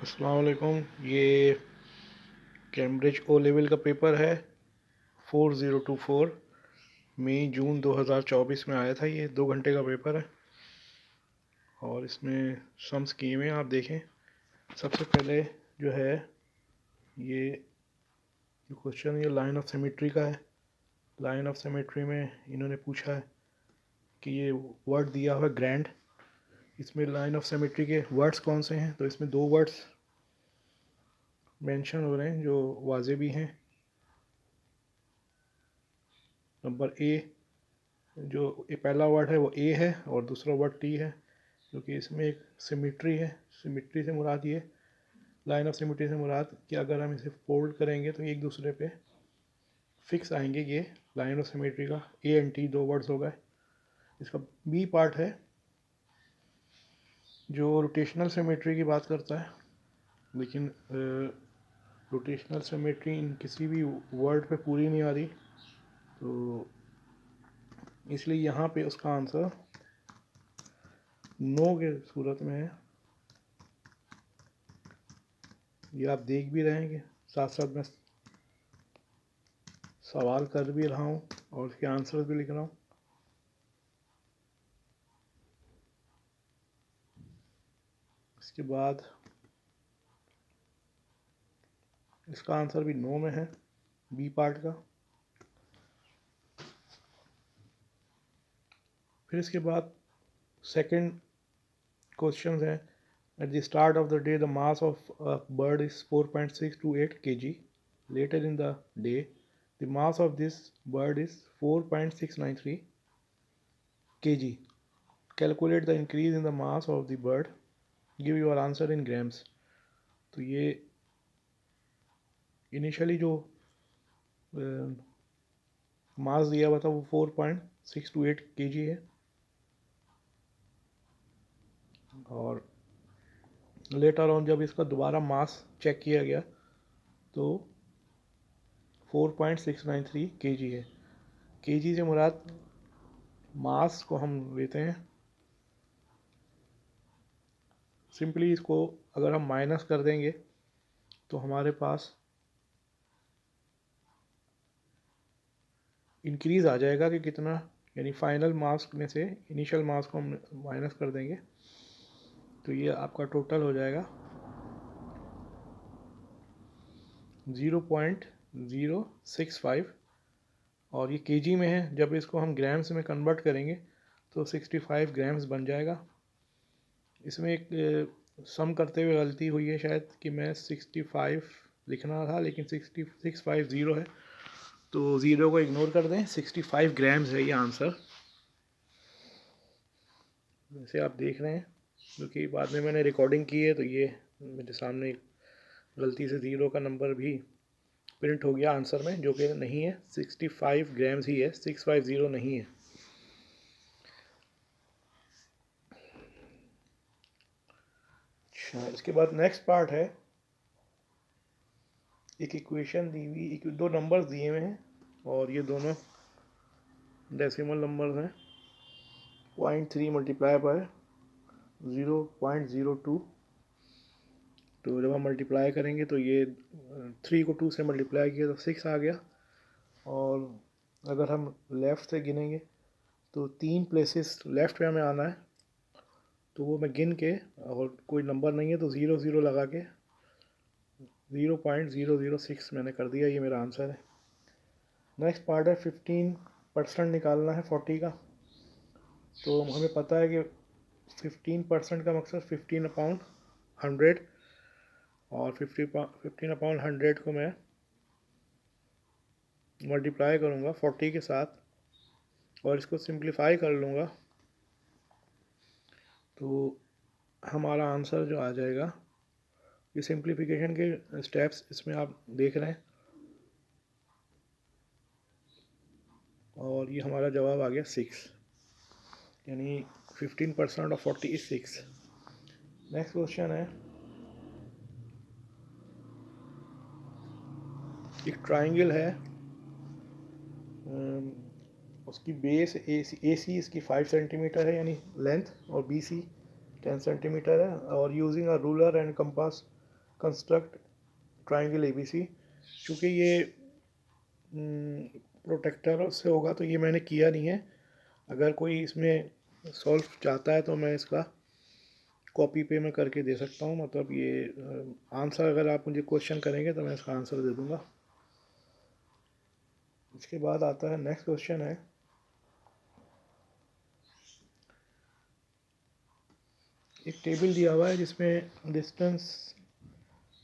अस्सलाम वालेकुम। ये कैम्ब्रिज ओ लेवल का पेपर है 4024 मई जून 2024 में आया था। ये 2 घंटे का पेपर है और इसमें सम स्कीम है, आप देखें। सबसे पहले जो है ये जो क्वेश्चन ये लाइन ऑफ सिमेट्री का है। लाइन ऑफ सिमेट्री में इन्होंने पूछा है कि ये वर्ड दिया हुआ है ग्रैंड। इसमें लाइन ऑफ सिमेट्री के वर्ड्स कौन से हैं, तो इसमें 2 वर्ड्स मेंशन हो रहे हैं जो वाज़े भी हैं। नंबर ए, जो ये पहला वर्ड है वो ए है और दूसरा वर्ड टी है, क्योंकि इसमें एक सिमेट्री है। सिमेट्री से मुराद ये, लाइन ऑफ सिमेट्री से मुराद कि अगर हम इसे फोल्ड करेंगे तो एक दूसरे पे फिक्स आएंगे। ये लाइन ऑफ सिमेट्री का ए एंड टी 2 वर्ड्स हो गए। इसका बी पार्ट है जो रोटेशनल सिमेट्री की बात करता है, लेकिन रोटेशनल सिमेट्री इन किसी भी वर्ड पे पूरी नहीं आ रही, तो इसलिए यहाँ पे उसका आंसर नो के सूरत में है। ये आप देख भी रहे हैं कि साथ साथ मैं सवाल कर भी रहा हूँ और उसके आंसर भी लिख रहा हूँ। इसके बाद इसका आंसर भी नो में है, बी पार्ट का। फिर इसके बाद सेकंड क्वेश्चन है, at the start of the day the mass of a bird is 4.628 kg. Later in the day the mass of this bird is 4.693 kg. Calculate the increase in the mass of the bird, give your answer in grams. तो ये initially जो मास दिया हुआ था वो 4.628 kg है और later on जब इसका दोबारा मास चेक किया गया तो 4.693 kg है। kg से मुराद मास को हम लेते हैं, सिंपली इसको अगर हम माइनस कर देंगे तो हमारे पास इंक्रीज़ आ जाएगा कि कितना, यानी फाइनल मास में से इनिशियल मास को हम माइनस कर देंगे तो ये आपका टोटल हो जाएगा 0.065 और ये केजी में है। जब इसको हम ग्राम्स में कन्वर्ट करेंगे तो 65 ग्राम्स बन जाएगा। इसमें एक सम करते हुए गलती हुई है शायद कि मैं 65 लिखना था लेकिन 650 है, तो ज़ीरो को इग्नोर कर दें। 65 ग्राम्स है ये आंसर, जैसे आप देख रहे हैं, क्योंकि बाद में मैंने रिकॉर्डिंग की है तो ये मेरे सामने गलती से ज़ीरो का नंबर भी प्रिंट हो गया आंसर में, जो कि नहीं है। 65 ग्राम्स ही है, 650 नहीं है। अच्छा, इसके बाद नेक्स्ट पार्ट है, एक इक्वेशन दी हुई, 2 नंबर्स दिए हुए हैं और ये दोनों डेसिमल नंबर्स हैं। 0.3 मल्टीप्लाई बाय 0.02, तो जब हम मल्टीप्लाई करेंगे तो ये 3 को 2 से मल्टीप्लाई किया तो 6 आ गया। और अगर हम लेफ़्ट से गिनेंगे तो 3 प्लेसेस लेफ़्ट में हमें आना है, तो वो मैं गिन के, और कोई नंबर नहीं है तो 0 0 लगा के 0.006 मैंने कर दिया। ये मेरा आंसर है। नेक्स्ट पार्ट है 15% निकालना है 40 का। तो हमें पता है कि 15% का मकसद 15/100 और 15/100 को मैं मल्टीप्लाई करूँगा 40 के साथ और इसको सिंप्लीफाई कर लूँगा, तो हमारा आंसर जो आ जाएगा, ये सिंप्लीफिकेशन के स्टेप्स इसमें आप देख रहे हैं, और ये हमारा जवाब आ गया 6, यानी 15% ऑफ 40 इज 6। नेक्स्ट क्वेश्चन है, एक ट्राइंगल है, उसकी बेस ए सी इसकी 5 सेंटीमीटर है यानी लेंथ, और बी सी 10 सेंटीमीटर है, और using a ruler and compass construct triangle ABC। चूँकि ये प्रोटेक्टर से होगा तो ये मैंने किया नहीं है। अगर कोई इसमें सॉल्व चाहता है तो मैं इसका कॉपी पे मैं करके दे सकता हूँ। मतलब ये आंसर अगर आप मुझे क्वेश्चन करेंगे तो मैं इसका आंसर दे दूँगा। इसके बाद आता है नेक्स्ट क्वेश्चन है, एक टेबल दिया हुआ है जिसमें डिस्टेंस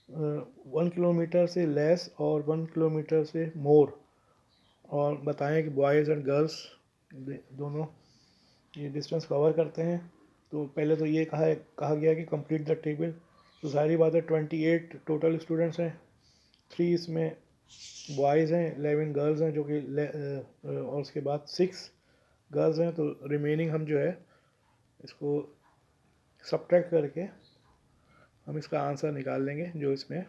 1 किलोमीटर से लेस और 1 किलोमीटर से मोर, और बताएं कि बॉयज़ एंड गर्ल्स दोनों ये डिस्टेंस कवर करते हैं। तो पहले तो ये कहा गया कि कंप्लीट द टेबल। तो सारी बात है 28 टोटल स्टूडेंट्स हैं, 3 इसमें बॉयज़ हैं, 11 गर्ल्स हैं जो कि और उसके बाद 6 गर्ल्स हैं। तो रिमेनिंग हम जो है इसको सब्ट्रैक्ट करके हम इसका आंसर निकाल लेंगे जो इसमें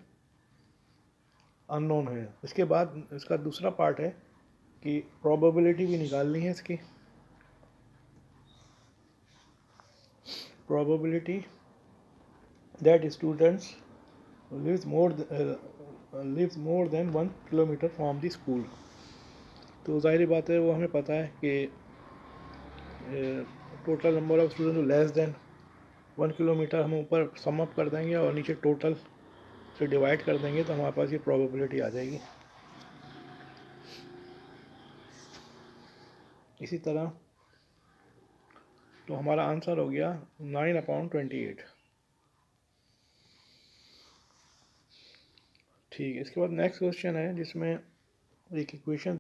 अननोन है। इसके बाद इसका दूसरा पार्ट है कि प्रोबेबिलिटी भी निकालनी है इसकी। Probability that students lives more than 1 kilometre from the school. तो ज़ाहिर बात है वो हमें पता है कि total number of student less than 1 kilometre हम ऊपर सम अप कर देंगे और नीचे टोटल से डिवाइड कर देंगे तो हमारे पास ये प्रोबेबिलिटी आ जाएगी। इसी तरह तो हमारा आंसर हो गया 9/28। ठीक है, इसके बाद नेक्स्ट क्वेश्चन है जिसमें एक इक्वेशन